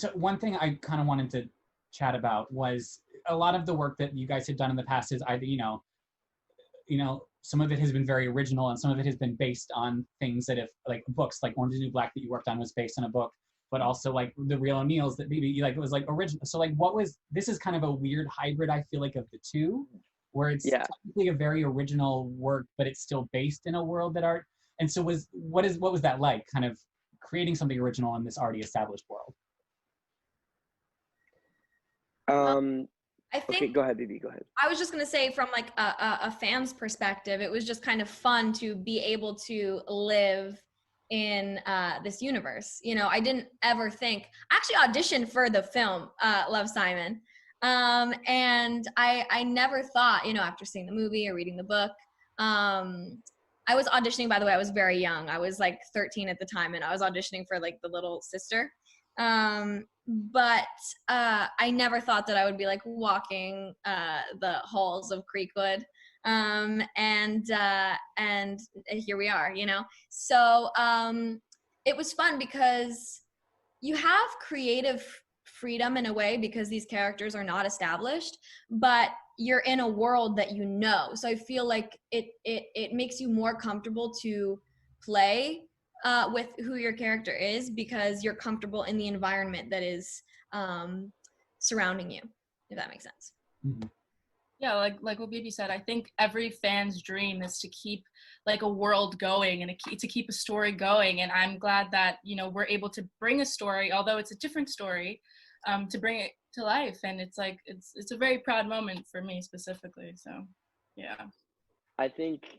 So one thing I kind of wanted to chat about was a lot of the work that you guys had done in the past is either, some of it has been very original and some of it has been based on things that have, like books, like Orange is the New Black that you worked on was based on a book, but also like The Real O'Neills that maybe like it was like original. So like this is kind of a weird hybrid, I feel like, of the two, where it's technically a very original work, but it's still based in a world that art. And so what was that like, kind of creating something original in this already established world? I think, okay, go ahead, Bebe, go ahead. I was just going to say, from like a fan's perspective, it was just kind of fun to be able to live in this universe. I didn't ever think, I actually auditioned for the film Love, Simon. And I never thought, after seeing the movie or reading the book, I was auditioning, by the way, I was very young. I was like 13 at the time, and I was auditioning for like the little sister. But I never thought that I would be like walking the halls of Creekwood. And here we are, So it was fun because you have creative freedom in a way because these characters are not established, but you're in a world that so I feel like it makes you more comfortable to play with who your character is because you're comfortable in the environment that is surrounding you, if that makes sense. Mm-hmm. Yeah, like what Bebe said, I think every fan's dream is to keep like a world going and to keep a story going, and I'm glad that we're able to bring a story, although it's a different story, to bring it to life, and it's like it's a very proud moment for me specifically. So yeah, I think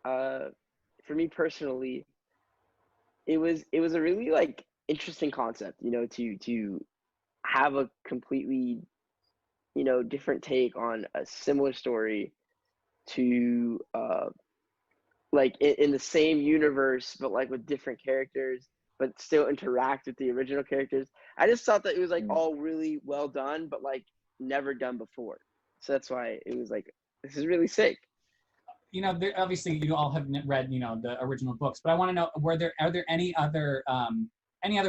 for me personally, it was a really like interesting concept, to have a completely different take on a similar story, to like in the same universe but like with different characters but still interact with the original characters. I just thought that it was like all really well done, but like never done before. So that's why it was like, this is really sick. Obviously you all have read, the original books, but I want to know, are there any other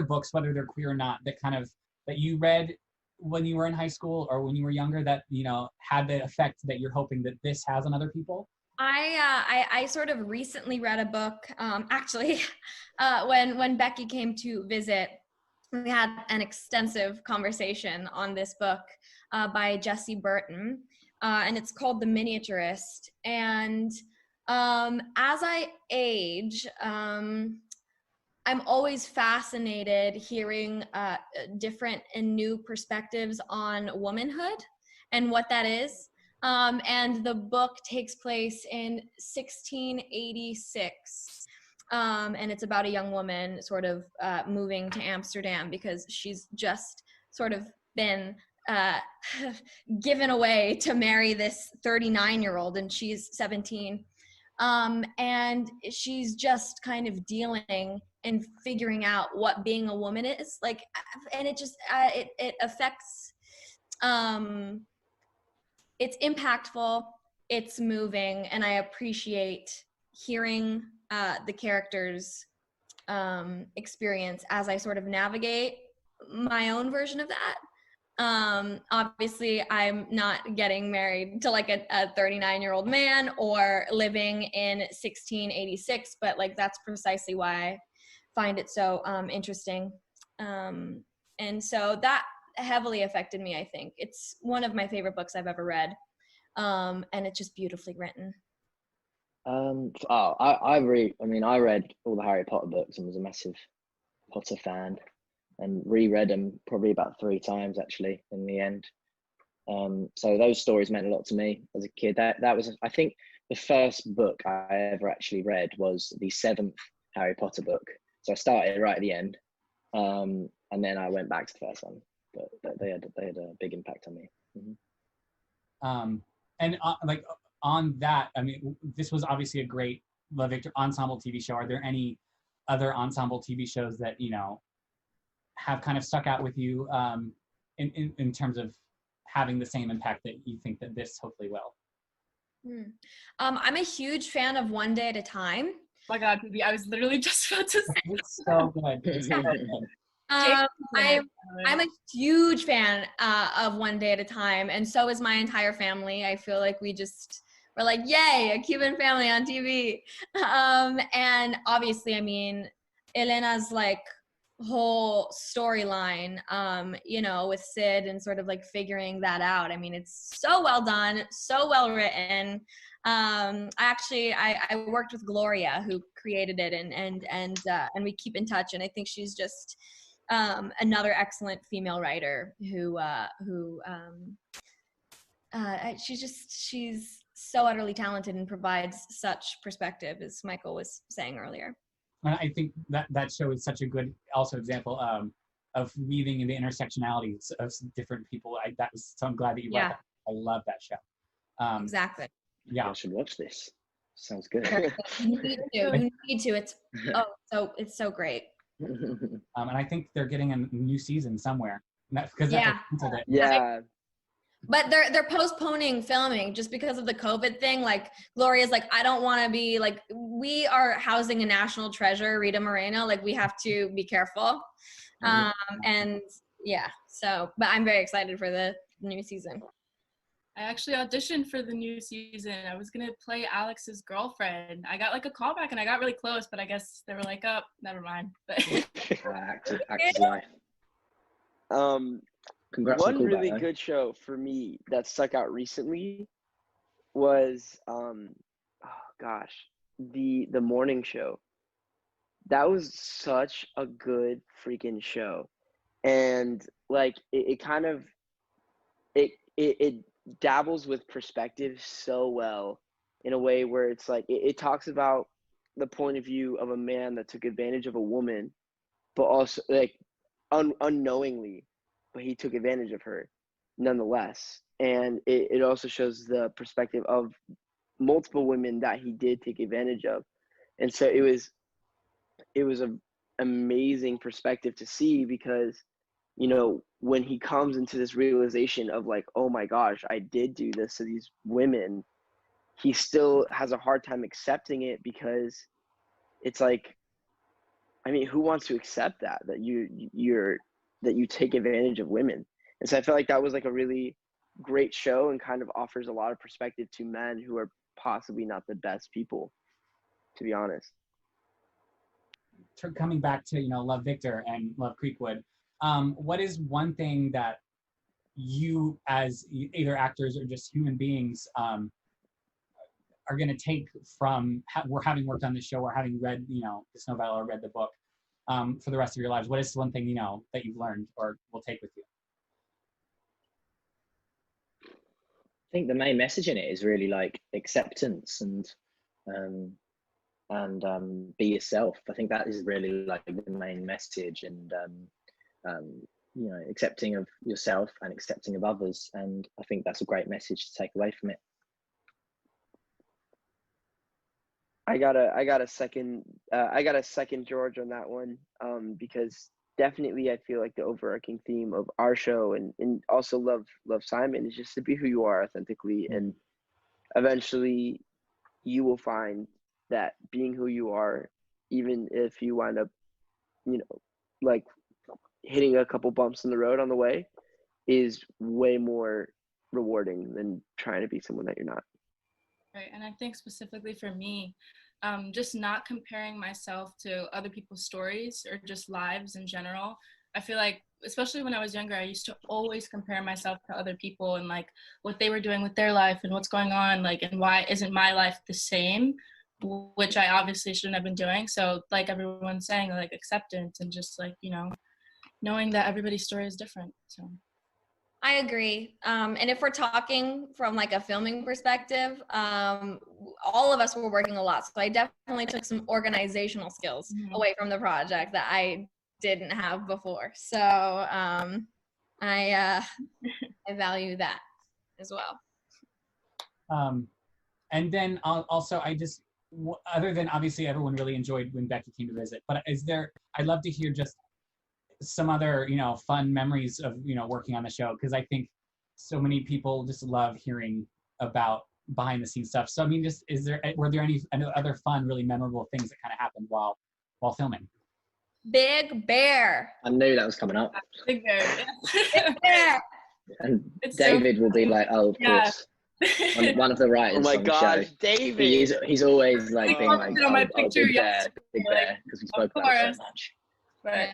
books, whether they're queer or not, that you read when you were in high school or when you were younger that, had the effect that you're hoping that this has on other people? I sort of recently read a book, actually, when Becky came to visit, we had an extensive conversation on this book by Jessie Burton, and it's called The Miniaturist. And as I age, I'm always fascinated hearing different and new perspectives on womanhood and what that is. And the book takes place in 1686. And it's about a young woman sort of moving to Amsterdam because she's just sort of been given away to marry this 39-year-old, and she's 17. And she's just kind of dealing and figuring out what being a woman is like, and it just it affects, it's impactful, it's moving, and I appreciate hearing the characters' experience as I sort of navigate my own version of that. Obviously I'm not getting married to like a 39-year-old man or living in 1686, but like that's precisely why I find it so interesting. And so that heavily affected me, I think. It's one of my favorite books I've ever read. And it's just beautifully written. I read all the Harry Potter books and was a massive Potter fan, and reread them probably about 3 times actually in the end. So those stories meant a lot to me as a kid. That was, I think, the first book I ever actually read was the 7th Harry Potter book. So I started right at the end, and then I went back to the first one. But they had a big impact on me. Mm-hmm. And like on that, I mean, this was obviously a great Love Victor ensemble TV show. Are there any other ensemble TV shows that have kind of stuck out with you in terms of having the same impact that you think that this hopefully will? I'm a huge fan of One Day at a Time. Oh my God, Bebe, I was literally just about to say It's so good. It's so good. I'm a huge fan of One Day at a Time, and so is my entire family. I feel like we're like, yay, a Cuban family on TV. And obviously, I mean, Elena's like whole storyline, you know, with Sid and sort of like figuring that out. I mean, it's so well done, so well written. I worked with Gloria, who created it, and we keep in touch. And I think she's just another excellent female writer she's so utterly talented and provides such perspective, as Michael was saying earlier. And I think that show is such a good also example of weaving in the intersectionalities of different people. So I'm glad that you brought that. I love that show. Exactly. Yeah, I should watch this. Sounds good. You need to. It's so great. and I think they're getting a new season somewhere. Because Yeah. But they're postponing filming just because of the COVID thing. Like Gloria's like, I don't want to be like, we are housing a national treasure, Rita Moreno. Like we have to be careful. And yeah, but I'm very excited for the new season. I actually auditioned for the new season. I was gonna play Alex's girlfriend. I got like a callback and I got really close, but I guess they were like, oh, never mind. But actor's life. Congrats One on the really callback, good show for me that stuck out recently was the morning show. That was such a good freaking show, and like it kind of it dabbles with perspective so well in a way where it's like it talks about the point of view of a man that took advantage of a woman, but also like unknowingly, but he took advantage of her nonetheless. And it also shows the perspective of multiple women that he did take advantage of. And so it was an amazing perspective to see, because, you know, when he comes into this realization of like, oh my gosh, I did do this to these women, he still has a hard time accepting it, because it's like, I mean, who wants to accept that you take advantage of women? And so I felt like that was like a really great show and kind of offers a lot of perspective to men who are possibly not the best people, to be honest. Coming back to, you know, Love Victor and Love Creekwood, what is one thing that you as either actors or just human beings are going to take from having worked on this show or having read, you know, this novella or read the book for the rest of your lives? What is one thing, you know, that you've learned or will take with you? I think the main message in it is really like acceptance and be yourself. I think that is really like the main message, and you know, accepting of yourself and accepting of others. And I think that's a great message to take away from it. I got a second George on that one, because definitely I feel like the overarching theme of our show and also Love Simon is just to be who you are authentically, and eventually you will find that being who you are, even if you wind up, you know, like hitting a couple bumps in the road on the way, is way more rewarding than trying to be someone that you're not. Right, and I think specifically for me, just not comparing myself to other people's stories or just lives in general. I feel like, especially when I was younger, I used to always compare myself to other people and like what they were doing with their life and what's going on, like, and why isn't my life the same, which I obviously shouldn't have been doing. So like everyone's saying, like acceptance and just like, you know, knowing that everybody's story is different. So I agree. And if we're talking from like a filming perspective, all of us were working a lot. So I definitely took some organizational skills away from the project that I didn't have before. So I value that as well. And then also, other than obviously everyone really enjoyed when Becky came to visit, but I'd love to hear just some other, you know, fun memories of, you know, working on the show, because I think so many people just love hearing about behind the scenes stuff. So I mean, were there any other fun, really memorable things that kind of happened while filming? Big Bear. I knew that was coming up. Big Bear. Big Bear. And It's David will be like, oh, of Yeah. course. One of the writers Oh my on the gosh, show. David! He's always like He being like, posted on my picture Big Bear, yesterday, Big like, Bear, because we spoke of about it course. so much. But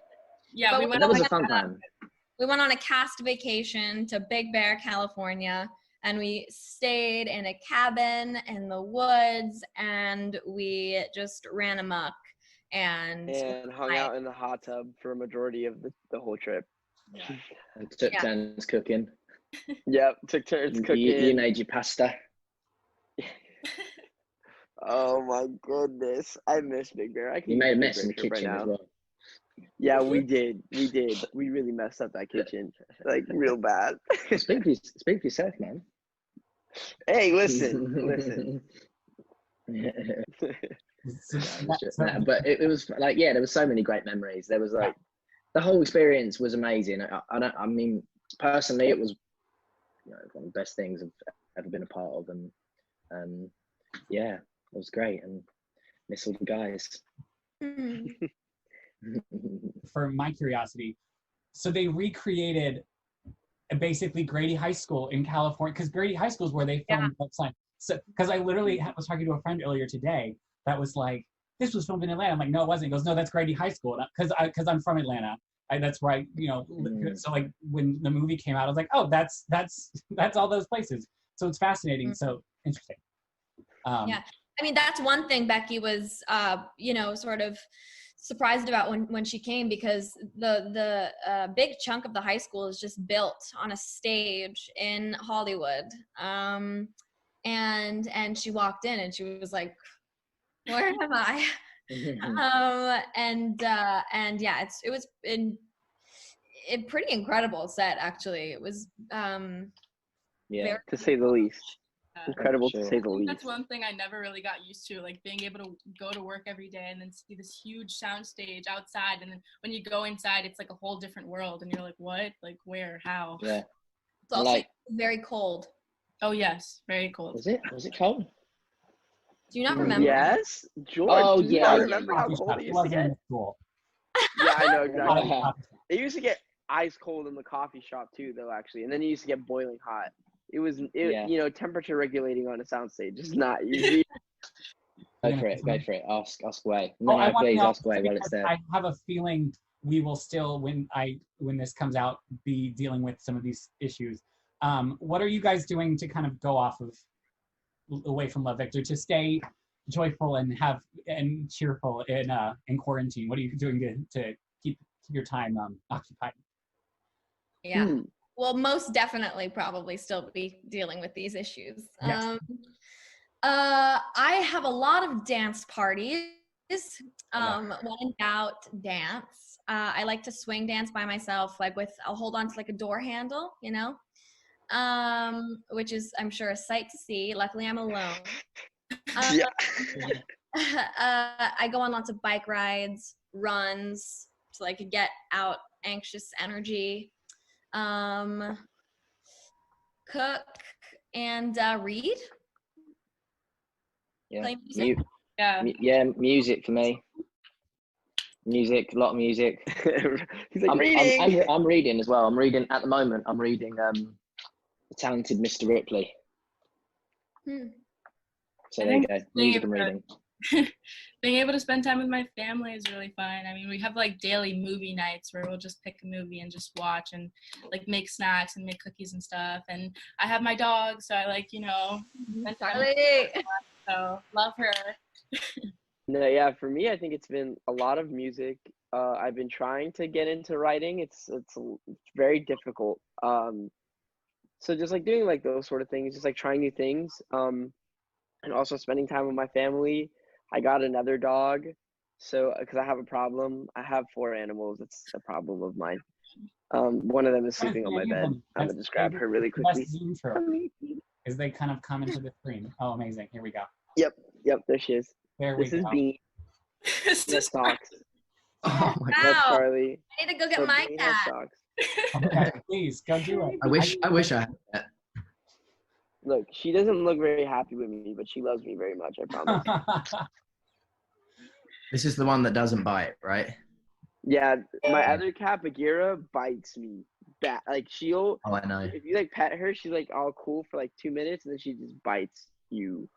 yeah, But we we went That on was like a fun time. We went on a cast vacation to Big Bear, California, and we stayed in a cabin in the woods, and we just ran amok and hung out in the hot tub for a majority of the whole trip. And took Yeah. turns cooking. Yep, took turns cooking. You made your pasta. Oh my goodness, I miss Big Bear. I can You eat made a Big mess Bear in the trip kitchen right as now. well. Yeah, we did. We really messed up that kitchen, like real bad. Speak for yourself, man. Hey, listen. But it was like, yeah, there was so many great memories. There was like, the whole experience was amazing. I mean, personally, it was, you know, one of the best things I've ever been a part of, and yeah, it was great, and miss all the guys. For my curiosity, so they recreated basically Grady High School in California, because Grady High School is where they filmed Love Sign. So, because I literally was talking to a friend earlier today that was like, "This was filmed in Atlanta." I'm like, "No, it wasn't." He goes, "No, that's Grady High School," because I'm from Atlanta. That's where I, you know, so like when the movie came out, I was like, "Oh, that's all those places." So it's fascinating. So interesting. Yeah, I mean, that's one thing Becky was, you know, sort of surprised about when she came, because the big chunk of the high school is just built on a stage in Hollywood. And she walked in and she was like, "Where am I?" And yeah, it was a pretty incredible set, actually. It was Yeah, to say the least. Incredible Sure. to say the I think least. that's one thing I never really got used to, like being able to go to work every day and then see this huge sound stage outside, and then when you go inside, it's like a whole different world, and you're like, what? Like where? How? yeah. it's also Like, very cold. Oh yes, very cold. was it cold? Do you not remember? Yes, George. Oh, do you yeah, not yeah, remember yeah. how cold it It used to wasn't in get? the school. Yeah, I know exactly. Yeah. It used to get ice cold in the coffee shop too, though, actually, and then it used to get boiling hot. Yeah. You know, temperature regulating on a soundstage is not easy. Go for it. Ask away. Oh, No, please know, ask away while it's there. I have a feeling we will still, when this comes out, be dealing with some of these issues. What are you guys doing to kind of go off of, away from Love Victor, to stay joyful and cheerful in quarantine? What are you doing to keep your time occupied? Yeah. Well, most definitely probably still be dealing with these issues. Yes. I have a lot of dance parties. When in doubt, dance. I like to swing dance by myself, like I'll hold on to like a door handle, you know, which is, I'm sure, a sight to see. Luckily, I'm alone. I go on lots of bike rides, runs, so I could get out anxious energy. Cook and read. Yeah. Play music. Yeah. Music for me. Music, a lot of music. He's like, reading. I'm reading as well. I'm reading at the moment. I'm reading The Talented Mr. Ripley. So there you go. Music and reading. Being able to spend time with my family is really fun. I mean, we have like daily movie nights where we'll just pick a movie and just watch and like make snacks and make cookies and stuff. And I have my dog, so I like, you know, so love her. No, yeah, for me, I think it's been a lot of music. I've been trying to get into writing. It's very difficult. So just like doing like those sort of things, just like trying new things. And also spending time with my family. I got another dog, so because I have a problem. I have 4 animals. It's a problem of mine. One of them is sleeping on my bed. I'm gonna just grab her really quickly. As they kind of come into the screen. Oh, amazing! Here we go. Yep, there she is. There we go. This is Bean. That's Socks. Oh my Wow. That's Charlie. I need to go get So my Bean has cat. Socks. Okay, please go do it. I wish I had that. Look, she doesn't look very happy with me, but she loves me very much. I promise. This is the one that doesn't bite, right? Yeah, my other cat, Bagheera, bites me bad. Like she'll, Oh, I know. if you like pet her, she's like all cool for like 2 minutes, and then she just bites you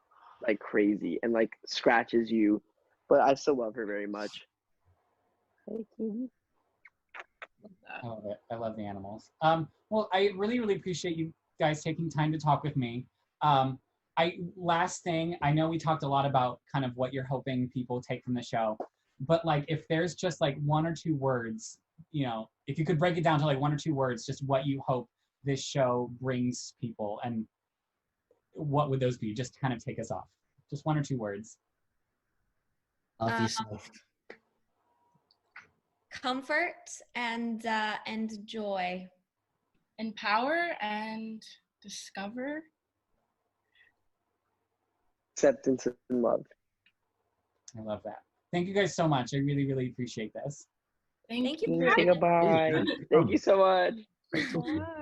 like crazy and like scratches you. But I still love her very much. Hey, kitty. I love it. I love the animals. Well, I really, really appreciate you guys taking time to talk with me. Last thing, I know we talked a lot about kind of what you're hoping people take from the show, but like if there's just like 1 or 2 words, you know, if you could break it down to like 1 or 2 words, just what you hope this show brings people, and what would those be? Just to kind of take us off. Just 1 or 2 words. Love yourself. Comfort and joy. Empower and discover. Acceptance and love. I love that. Thank you guys so much. I really, really appreciate this. Thank you you. for having us. Goodbye. Thank you so much. Bye.